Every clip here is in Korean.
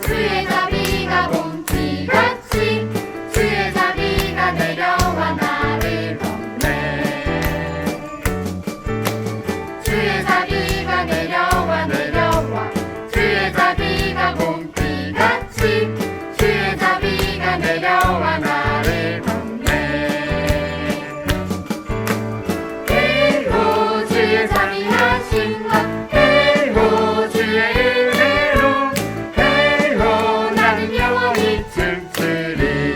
주의 자비가 봄비같이 주의 자비가 내려와 나를 덮네. 주의 자비가 내려와 주의 자비가 봄비같이 주의 자비가 내려와 나를 덮네. 헬로 주의 자비하심과 헬로 주의 은혜로 헬로 나는 영원히 춤추리.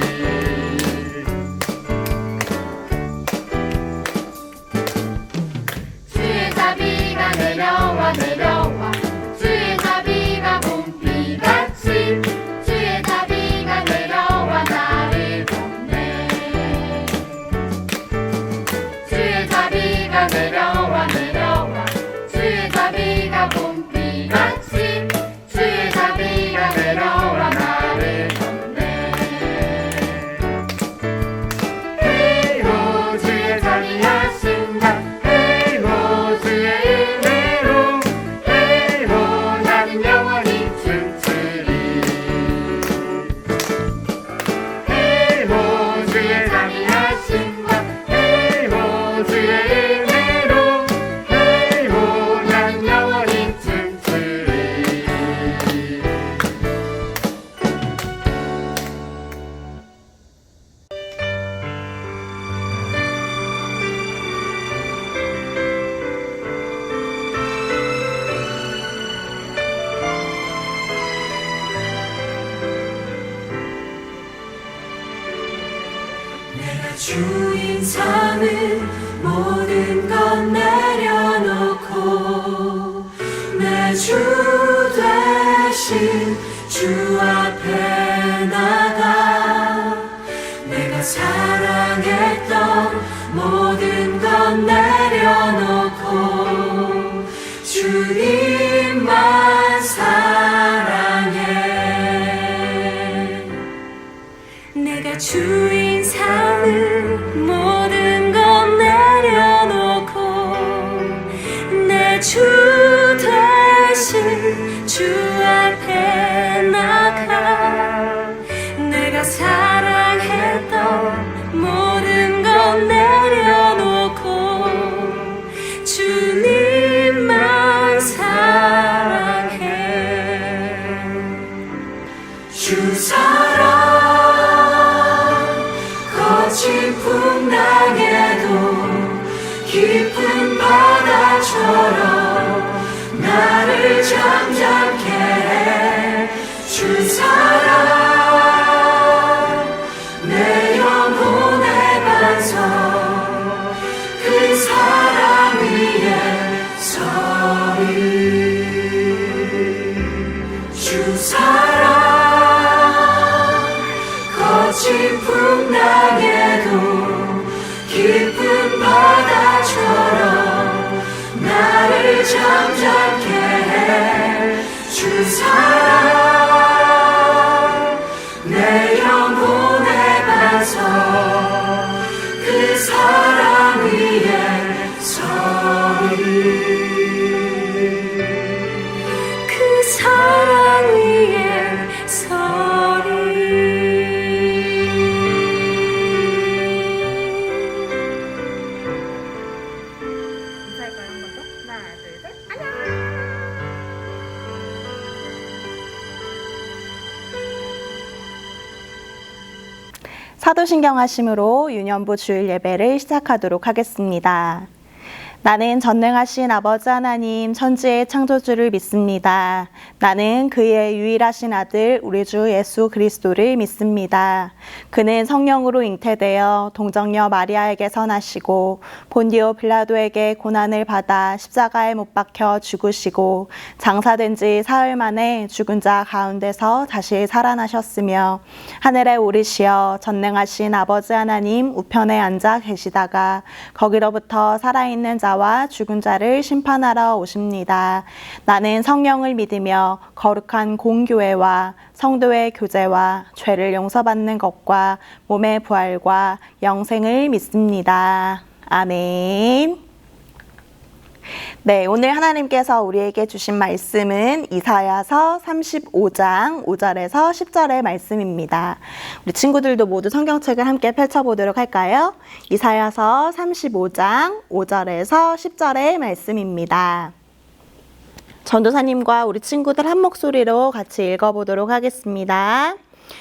주의 자비가 내려와 주의 자비가 봄비같이 주의 자비가 내려와 나를 덮네. 주의 자비가 내려와 주의 자비가 봄비같이 주의 자비가 내려와 나를 덮네. 헬로 주의 자비하신다 헬로 주의 은혜로 헬로 나는 영원히 춤추리. 헬로 주의 자비하심과 헬로 주의 은혜로 헬로 나는 영원히 춤추리. 내가 주인 삼은 모든 것 내려놓고 내 주 되신 주 앞에 나가 내가 사랑했던 모든 것 내려놓고 주님만 사랑해. 내가 주인 삼은 모든 것 내려놓고 내 주 되신 주 앞에 나가 내가 사랑했던 모든 것 내려놓고 주님만 사랑해. 주 사랑 거친 풍랑에도 깊은 바다처럼 나를 잠잠케 해. 주 사랑 내 영혼의 반석 그 사랑 위에 서리. 주 사랑 거친 풍랑에도 깊은 바다처럼 나를 잠잠케 해. 주 사랑 내 영혼의 반석 그 사랑 위에 서리. 그 사랑 위에 서리. 인사할까요? 한 번 더? 하나, 둘, 셋. 안녕! 사도신경 하심으로 유년부 주일 예배를 시작하도록 하겠습니다. 나는 전능하신 아버지 하나님 천지의 창조주를 믿습니다. 나는 그의 유일하신 아들 우리 주 예수 그리스도를 믿습니다. 그는 성령으로 잉태되어 동정녀 마리아에게서 나시고 본디오 빌라도에게 고난을 받아 십자가에 못 박혀 죽으시고 장사된 지 사흘 만에 죽은 자 가운데서 다시 살아나셨으며 하늘에 오르시어 전능하신 아버지 하나님 우편에 앉아 계시다가 거기로부터 살아있는 자와 죽은 자를 심판하러 오십니다. 나는 성령을 믿으며 거룩한 공교회와 성도의 교제와 죄를 용서받는 것과 몸의 부활과 영생을 믿습니다. 아멘. 네, 오늘 하나님께서 우리에게 주신 말씀은 이사야서 35장 5절에서 10절의 말씀입니다. 우리 친구들도 모두 성경책을 함께 펼쳐보도록 할까요? 이사야서 35장 5절에서 10절의 말씀입니다. 전도사님과 우리 친구들 한 목소리로 같이 읽어보도록 하겠습니다.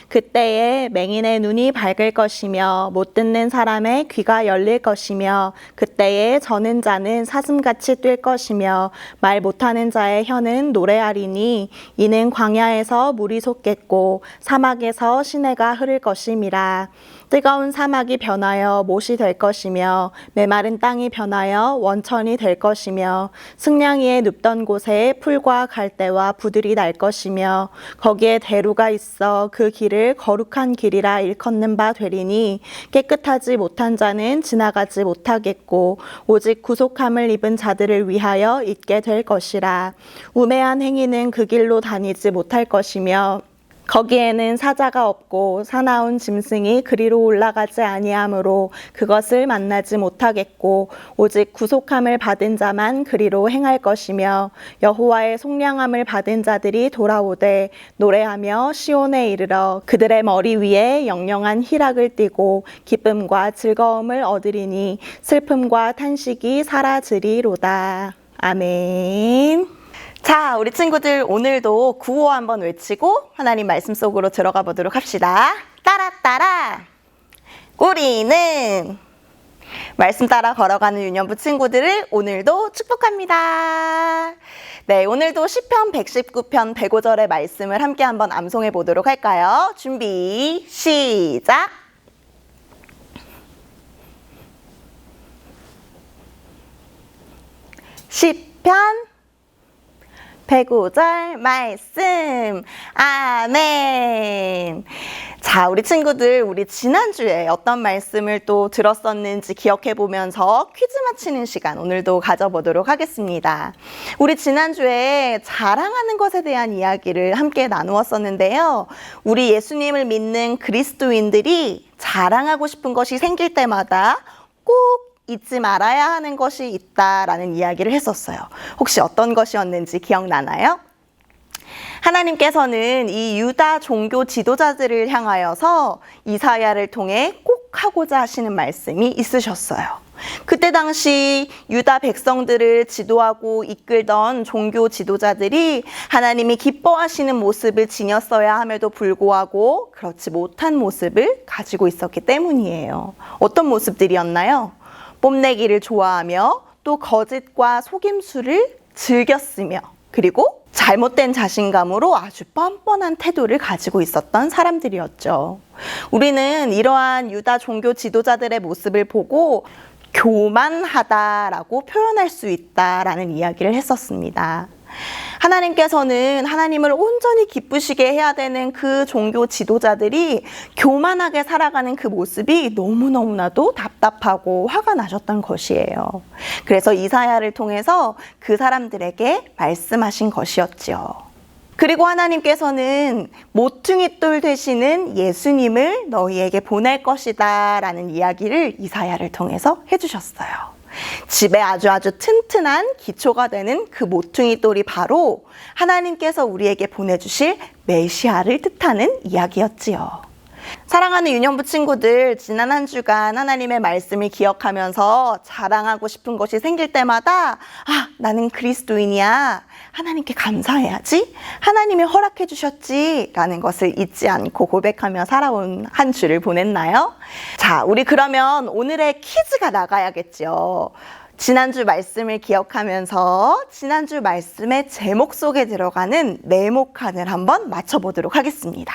그때에 맹인의 눈이 밝을 것이며 못 듣는 사람의 귀가 열릴 것이며 그때에 저는 자는 사슴같이 뛸 것이며 말 못하는 자의 혀는 노래하리니 이는 광야에서 물이 솟겠고 사막에서 시내가 흐를 것임이라. 뜨거운 사막이 변하여 못이 될 것이며 메마른 땅이 변하여 원천이 될 것이며 승냥이에 눕던 곳에 풀과 갈대와 부들이 날 것이며 거기에 대루가 있어 그 길을 거룩한 길이라 일컫는 바 되리니 깨끗하지 못한 자는 지나가지 못하겠고 오직 구속함을 입은 자들을 위하여 있게 될 것이라. 우매한 행위는 그 길로 다니지 못할 것이며 거기에는 사자가 없고 사나운 짐승이 그리로 올라가지 아니하므로 그것을 만나지 못하겠고 오직 구속함을 받은 자만 그리로 행할 것이며 여호와의 속량함을 받은 자들이 돌아오되 노래하며 시온에 이르러 그들의 머리 위에 영영한 희락을 띠고 기쁨과 즐거움을 얻으리니 슬픔과 탄식이 사라지리로다. 아멘. 자, 우리 친구들 오늘도 구호 한번 외치고 하나님 말씀 속으로 들어가 보도록 합시다. 따라 따라 우리는 말씀 따라 걸어가는 유년부 친구들을 오늘도 축복합니다. 네, 오늘도 시편 119편 105절의 말씀을 함께 한번 암송해 보도록 할까요? 준비 시작. 시편 105절 말씀. 아멘. 자, 우리 친구들, 우리 지난주에 어떤 말씀을 또 들었었는지 기억해 보면서 퀴즈 맞히는 시간 오늘도 가져보도록 하겠습니다. 우리 지난주에 자랑하는 것에 대한 이야기를 함께 나누었었는데요. 우리 예수님을 믿는 그리스도인들이 자랑하고 싶은 것이 생길 때마다 꼭 잊지 말아야 하는 것이 있다라는 이야기를 했었어요. 혹시 어떤 것이었는지 기억나나요? 하나님께서는 이 유다 종교 지도자들을 향하여서 이사야를 통해 꼭 하고자 하시는 말씀이 있으셨어요. 그때 당시 유다 백성들을 지도하고 이끌던 종교 지도자들이 하나님이 기뻐하시는 모습을 지녔어야 함에도 불구하고 그렇지 못한 모습을 가지고 있었기 때문이에요. 어떤 모습들이었나요? 뽐내기를 좋아하며 또 거짓과 속임수를 즐겼으며 그리고 잘못된 자신감으로 아주 뻔뻔한 태도를 가지고 있었던 사람들이었죠. 우리는 이러한 유다 종교 지도자들의 모습을 보고 교만하다라고 표현할 수 있다라는 이야기를 했었습니다. 하나님께서는 하나님을 온전히 기쁘시게 해야 되는 그 종교 지도자들이 교만하게 살아가는 그 모습이 너무너무나도 답답하고 화가 나셨던 것이에요. 그래서 이사야를 통해서 그 사람들에게 말씀하신 것이었죠. 그리고 하나님께서는 모퉁이 돌 되시는 예수님을 너희에게 보낼 것이다 라는 이야기를 이사야를 통해서 해주셨어요. 집에 아주 튼튼한 기초가 되는 그 모퉁이 돌이 바로 하나님께서 우리에게 보내주실 메시아를 뜻하는 이야기였지요. 사랑하는 유년부 친구들, 지난 한 주간 하나님의 말씀을 기억하면서 자랑하고 싶은 것이 생길 때마다 나는 그리스도인이야. 하나님께 감사해야지. 하나님이 허락해 주셨지. 라는 것을 잊지 않고 고백하며 살아온 한 주를 보냈나요? 자, 우리 그러면 오늘의 퀴즈가 나가야겠죠. 지난주 말씀을 기억하면서 지난주 말씀의 제목 속에 들어가는 네모칸을 한번 맞춰보도록 하겠습니다.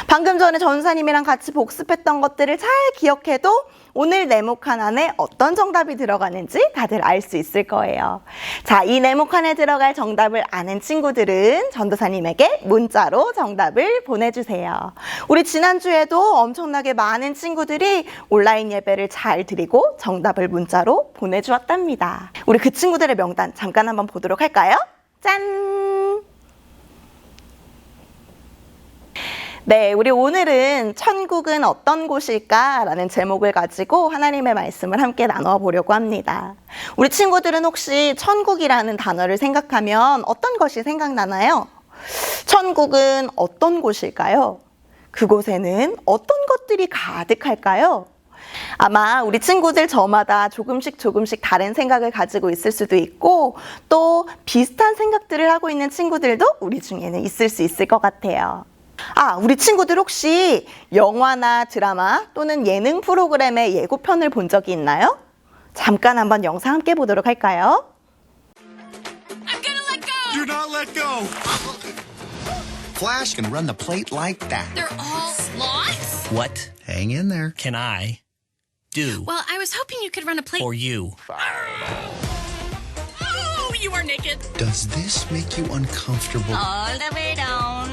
방금 전에 전사님이랑 같이 복습했던 것들을 잘 기억해도 오늘 네모칸 안에 어떤 정답이 들어가는지 다들 알 수 있을 거예요. 자, 이 네모칸에 들어갈 정답을 아는 친구들은 전도사님에게 문자로 정답을 보내주세요. 우리 지난주에도 엄청나게 많은 친구들이 온라인 예배를 잘 드리고 정답을 문자로 보내주었답니다. 우리 그 친구들의 명단 잠깐 한번 보도록 할까요? 짠! 네, 우리 오늘은 천국은 어떤 곳일까? 라는 제목을 가지고 하나님의 말씀을 함께 나누어 보려고 합니다. 우리 친구들은 혹시 천국이라는 단어를 생각하면 어떤 것이 생각나나요? 천국은 어떤 곳일까요? 그곳에는 어떤 것들이 가득할까요? 아마 우리 친구들 저마다 조금씩 다른 생각을 가지고 있을 수도 있고 또 비슷한 생각들을 하고 있는 친구들도 우리 중에는 있을 수 있을 것 같아요. 우리 친구들 혹시 영화나 드라마 또는 예능 프로그램의 예고편을 본 적이 있나요? 잠깐 한번 영상 함께 보도록 할까요? I'm gonna let go. Do not let go. Flash can run the plate like that. They're all sloths? What Hang in there. can I do Well, I was hoping you could run a plate. for you? Oh, you are naked. Does this make you uncomfortable? All the way down.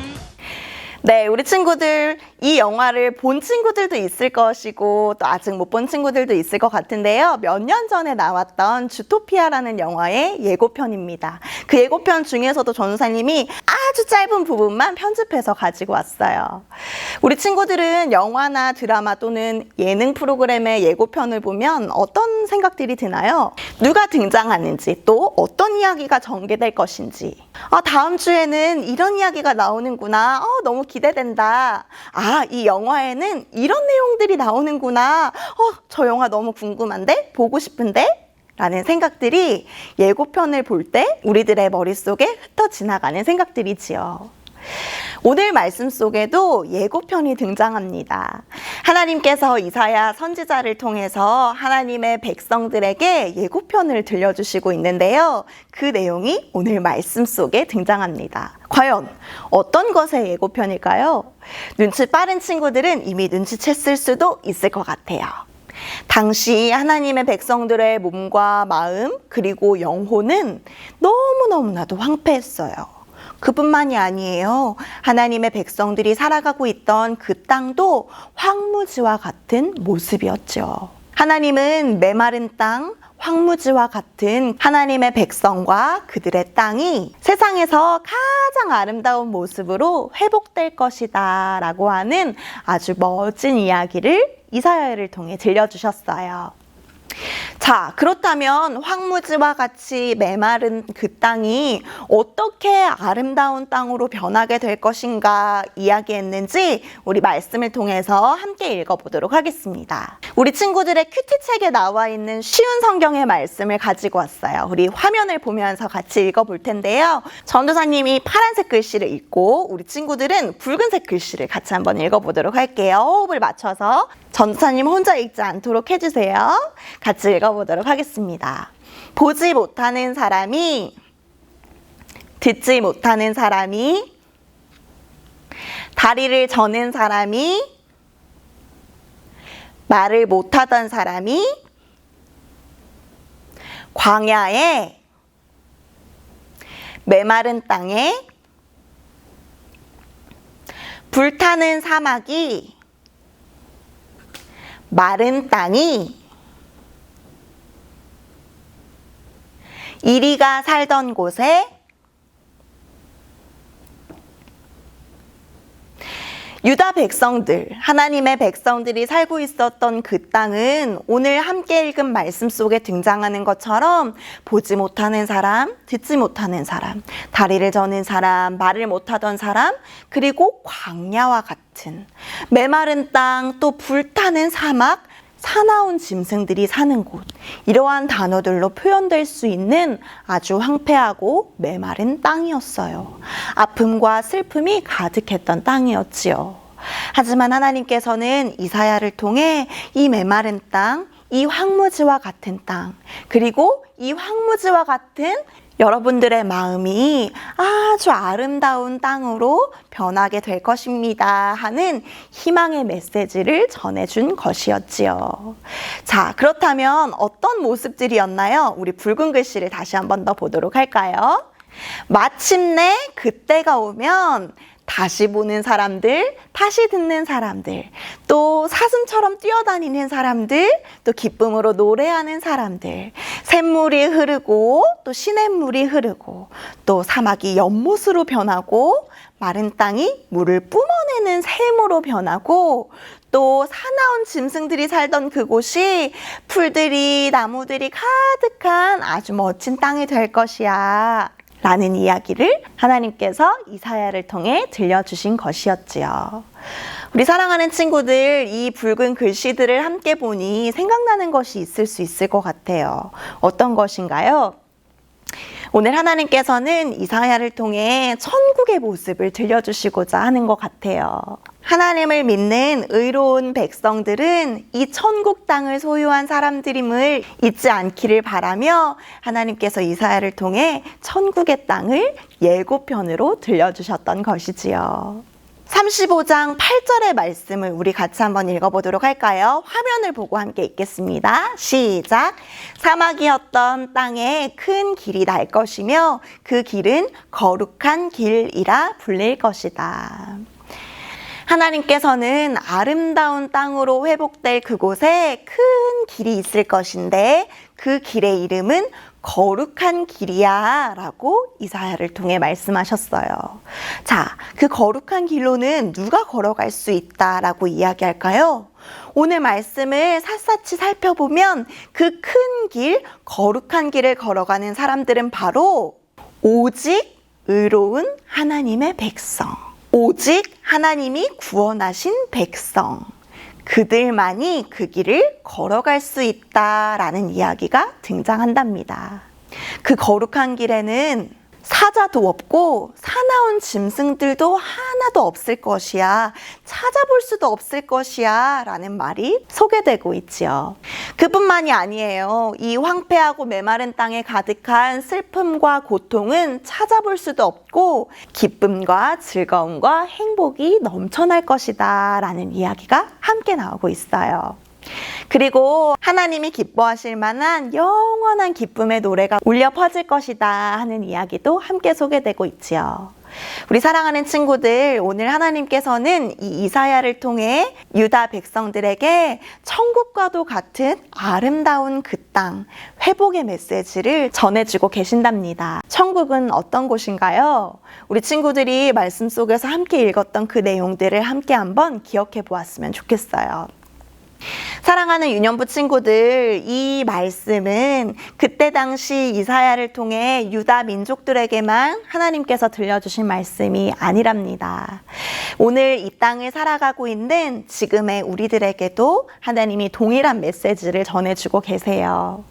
네, 우리 친구들 이 영화를 본 친구들도 있을 것이고 또 아직 못 본 친구들도 있을 것 같은데요. 몇 년 전에 나왔던 주토피아라는 영화의 예고편입니다. 그 예고편 중에서도 전도사님이 아주 짧은 부분만 편집해서 가지고 왔어요. 우리 친구들은 영화나 드라마 또는 예능 프로그램의 예고편을 보면 어떤 생각들이 드나요? 누가 등장하는지 또 어떤 이야기가 전개될 것인지 다음 주에는 이런 이야기가 나오는구나. 너무 기대된다. 이 영화에는 이런 내용들이 나오는구나. 저 영화 너무 궁금한데? 보고 싶은데? 라는 생각들이 예고편을 볼 때 우리들의 머릿속에 흩어 지나가는 생각들이지요. 오늘 말씀 속에도 예고편이 등장합니다. 하나님께서 이사야 선지자를 통해서 하나님의 백성들에게 예고편을 들려주시고 있는데요. 그 내용이 오늘 말씀 속에 등장합니다. 과연 어떤 것의 예고편일까요? 눈치 빠른 친구들은 이미 눈치챘을 수도 있을 것 같아요. 당시 하나님의 백성들의 몸과 마음 그리고 영혼은 너무나도 황폐했어요. 그뿐만이 아니에요. 하나님의 백성들이 살아가고 있던 그 땅도 황무지와 같은 모습이었죠. 하나님은 메마른 땅, 황무지와 같은 하나님의 백성과 그들의 땅이 세상에서 가장 아름다운 모습으로 회복될 것이다 라고 하는 아주 멋진 이야기를 이사야를 통해 들려주셨어요. 자, 그렇다면 황무지와 같이 메마른 그 땅이 어떻게 아름다운 땅으로 변하게 될 것인가 이야기했는지 우리 말씀을 통해서 함께 읽어보도록 하겠습니다. 우리 친구들의 큐티책에 나와 있는 쉬운 성경의 말씀을 가지고 왔어요. 우리 화면을 보면서 같이 읽어볼 텐데요. 전도사님이 파란색 글씨를 읽고 우리 친구들은 붉은색 글씨를 같이 한번 읽어보도록 할게요. 호흡을 맞춰서 전도사님 혼자 읽지 않도록 해주세요. 같이 읽어보도록 하겠습니다. 보지 못하는 사람이, 듣지 못하는 사람이, 다리를 저는 사람이, 말을 못하던 사람이 광야에 메마른 땅에 불타는 사막이 마른 땅이 이리가 살던 곳에 유다 백성들, 하나님의 백성들이 살고 있었던 그 땅은 오늘 함께 읽은 말씀 속에 등장하는 것처럼 보지 못하는 사람, 듣지 못하는 사람, 다리를 저는 사람, 말을 못하던 사람, 그리고 광야와 같은 메마른 땅, 또 불타는 사막, 사나운 짐승들이 사는 곳, 이러한 단어들로 표현될 수 있는 아주 황폐하고 메마른 땅이었어요. 아픔과 슬픔이 가득했던 땅이었지요. 하지만 하나님께서는 이사야를 통해 이 메마른 땅, 이 황무지와 같은 땅, 그리고 이 황무지와 같은 여러분들의 마음이 아주 아름다운 땅으로 변하게 될 것입니다 하는 희망의 메시지를 전해준 것이었지요. 자, 그렇다면 어떤 모습들이었나요? 우리 붉은 글씨를 다시 한 번 더 보도록 할까요? 마침내 그때가 오면 다시 보는 사람들, 다시 듣는 사람들, 또 사슴처럼 뛰어다니는 사람들, 또 기쁨으로 노래하는 사람들, 샘물이 흐르고 또 시냇물이 흐르고 또 사막이 연못으로 변하고 마른 땅이 물을 뿜어내는 푸른 샘으로 변하고 또 사나운 짐승들이 살던 그곳이 풀들이 나무들이 가득한 아주 멋진 땅이 될 것이야 라는 이야기를 하나님께서 이사야를 통해 들려주신 것이었지요. 우리 사랑하는 친구들, 이 붉은 글씨들을 함께 보니 생각나는 것이 있을 수 있을 것 같아요. 어떤 것인가요? 오늘 하나님께서는 이사야를 통해 천국의 모습을 들려주시고자 하는 것 같아요. 하나님을 믿는 의로운 백성들은 이 천국 땅을 소유한 사람들임을 잊지 않기를 바라며 하나님께서 이사야를 통해 천국의 땅을 예고편으로 들려주셨던 것이지요. 35장 8절의 말씀을 우리 같이 한번 읽어보도록 할까요? 화면을 보고 함께 읽겠습니다. 시작! 사막이었던 땅에 큰 길이 날 것이며 그 길은 거룩한 길이라 불릴 것이다. 하나님께서는 아름다운 땅으로 회복될 그곳에 큰 길이 있을 것인데 그 길의 이름은 거룩한 길이야 라고 이사야를 통해 말씀하셨어요. 자, 그 거룩한 길로는 누가 걸어갈 수 있다라고 이야기할까요? 오늘 말씀을 샅샅이 살펴보면 그 큰 길, 거룩한 길을 걸어가는 사람들은 바로 오직 의로운 하나님의 백성, 오직 하나님이 구원하신 백성, 그들만이 그 길을 걸어갈 수 있다라는 이야기가 등장한답니다. 그 거룩한 길에는 사자도 없고 사나운 짐승들도 하나도 없을 것이야, 찾아볼 수도 없을 것이야 라는 말이 소개되고 있지요. 그뿐만이 아니에요. 이 황폐하고 메마른 땅에 가득한 슬픔과 고통은 찾아볼 수도 없고 기쁨과 즐거움과 행복이 넘쳐날 것이다 라는 이야기가 함께 나오고 있어요. 그리고 하나님이 기뻐하실 만한 영원한 기쁨의 노래가 울려 퍼질 것이다 하는 이야기도 함께 소개되고 있지요. 우리 사랑하는 친구들, 오늘 하나님께서는 이 이사야를 통해 유다 백성들에게 천국과도 같은 아름다운 그 땅, 회복의 메시지를 전해주고 계신답니다. 천국은 어떤 곳인가요? 우리 친구들이 말씀 속에서 함께 읽었던 그 내용들을 함께 한번 기억해 보았으면 좋겠어요. 사랑하는 유년부 친구들, 이 말씀은 그때 당시 이사야를 통해 유다 민족들에게만 하나님께서 들려주신 말씀이 아니랍니다. 오늘 이 땅을 살아가고 있는 지금의 우리들에게도 하나님이 동일한 메시지를 전해주고 계세요.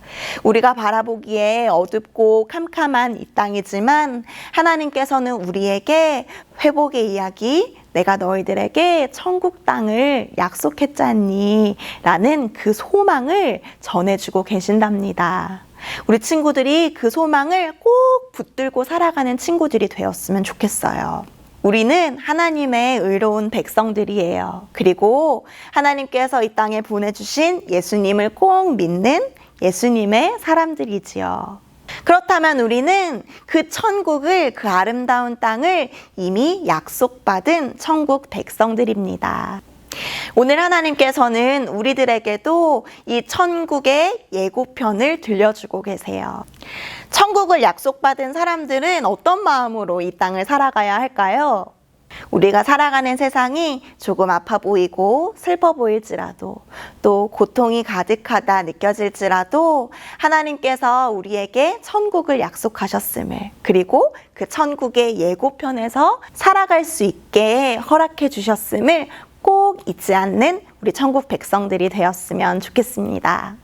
우리가 바라보기에 어둡고 캄캄한 이 땅이지만 하나님께서는 우리에게 회복의 이야기, 내가 너희들에게 천국 땅을 약속했잖니 라는 그 소망을 전해주고 계신답니다. 우리 친구들이 그 소망을 꼭 붙들고 살아가는 친구들이 되었으면 좋겠어요. 우리는 하나님의 의로운 백성들이에요. 그리고 하나님께서 이 땅에 보내주신 예수님을 꼭 믿는 예수님의 사람들이지요. 그렇다면 우리는 그 천국을, 그 아름다운 땅을 이미 약속받은 천국 백성들입니다. 오늘 하나님께서는 우리들에게도 이 천국의 예고편을 들려주고 계세요. 천국을 약속받은 사람들은 어떤 마음으로 이 땅을 살아가야 할까요? 우리가 살아가는 세상이 조금 아파 보이고 슬퍼 보일지라도, 또 고통이 가득하다 느껴질지라도 하나님께서 우리에게 천국을 약속하셨음을, 그리고 그 천국의 예고편에서 살아갈 수 있게 허락해 주셨음을 꼭 잊지 않는 우리 천국 백성들이 되었으면 좋겠습니다.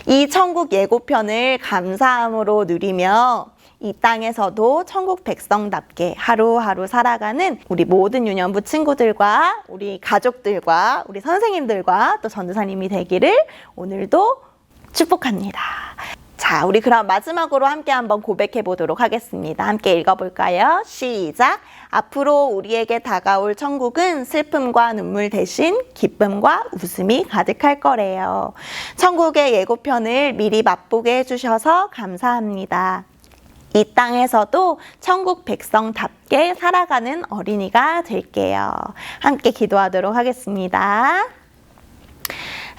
이 천국 예고편을 감사함으로 누리며 이 땅에서도 천국 백성답게 하루하루 살아가는 우리 모든 유년부 친구들과 우리 가족들과 우리 선생님들과 또 전도사님이 되기를 오늘도 축복합니다. 자, 우리 그럼 마지막으로 함께 한번 고백해 보도록 하겠습니다. 함께 읽어볼까요? 시작! 앞으로 우리에게 다가올 천국은 슬픔과 눈물 대신 기쁨과 웃음이 가득할 거래요. 천국의 예고편을 미리 맛보게 해주셔서 감사합니다. 이 땅에서도 천국 백성답게 살아가는 어린이가 될게요. 함께 기도하도록 하겠습니다.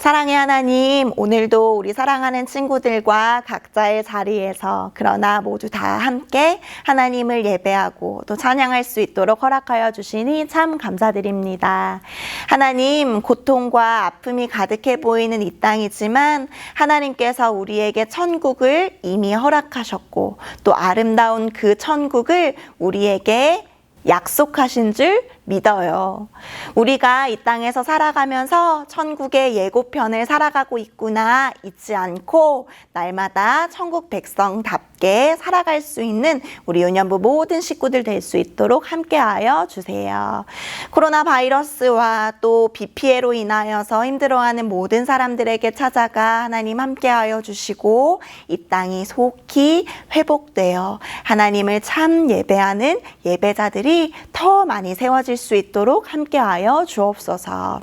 사랑의 하나님, 오늘도 우리 사랑하는 친구들과 각자의 자리에서 그러나 모두 다 함께 하나님을 예배하고 또 찬양할 수 있도록 허락하여 주시니 참 감사드립니다. 하나님, 고통과 아픔이 가득해 보이는 이 땅이지만 하나님께서 우리에게 천국을 이미 허락하셨고 또 아름다운 그 천국을 우리에게 약속하신 줄 믿어요. 우리가 이 땅에서 살아가면서 천국의 예고편을 살아가고 있구나 잊지 않고 날마다 천국 백성답게 살아갈 수 있는 우리 유년부 모든 식구들 될 수 있도록 함께하여 주세요. 코로나 바이러스와 또 비 피해로 인하여서 힘들어하는 모든 사람들에게 찾아가 하나님 함께하여 주시고 이 땅이 속히 회복되어 하나님을 참 예배하는 예배자들이 더 많이 세워질 수 있도록 함께하여 주옵소서.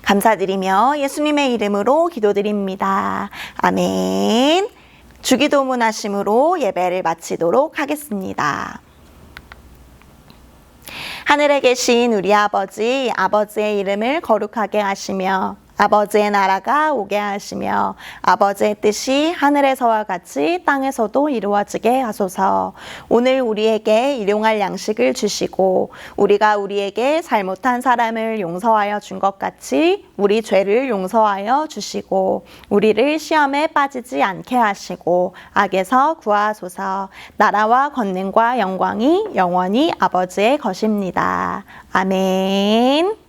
감사드리며 예수님의 이름으로 기도드립니다. 아멘. 주기도문 하심으로 예배를 마치도록 하겠습니다. 하늘에 계신 우리 아버지, 아버지의 이름을 거룩하게 하시며 아버지의 나라가 오게 하시며 아버지의 뜻이 하늘에서와 같이 땅에서도 이루어지게 하소서. 오늘 우리에게 일용할 양식을 주시고 우리가 우리에게 잘못한 사람을 용서하여 준 것 같이 우리 죄를 용서하여 주시고 우리를 시험에 빠지지 않게 하시고 악에서 구하소서. 나라와 권능과 영광이 영원히 아버지의 것입니다. 아멘.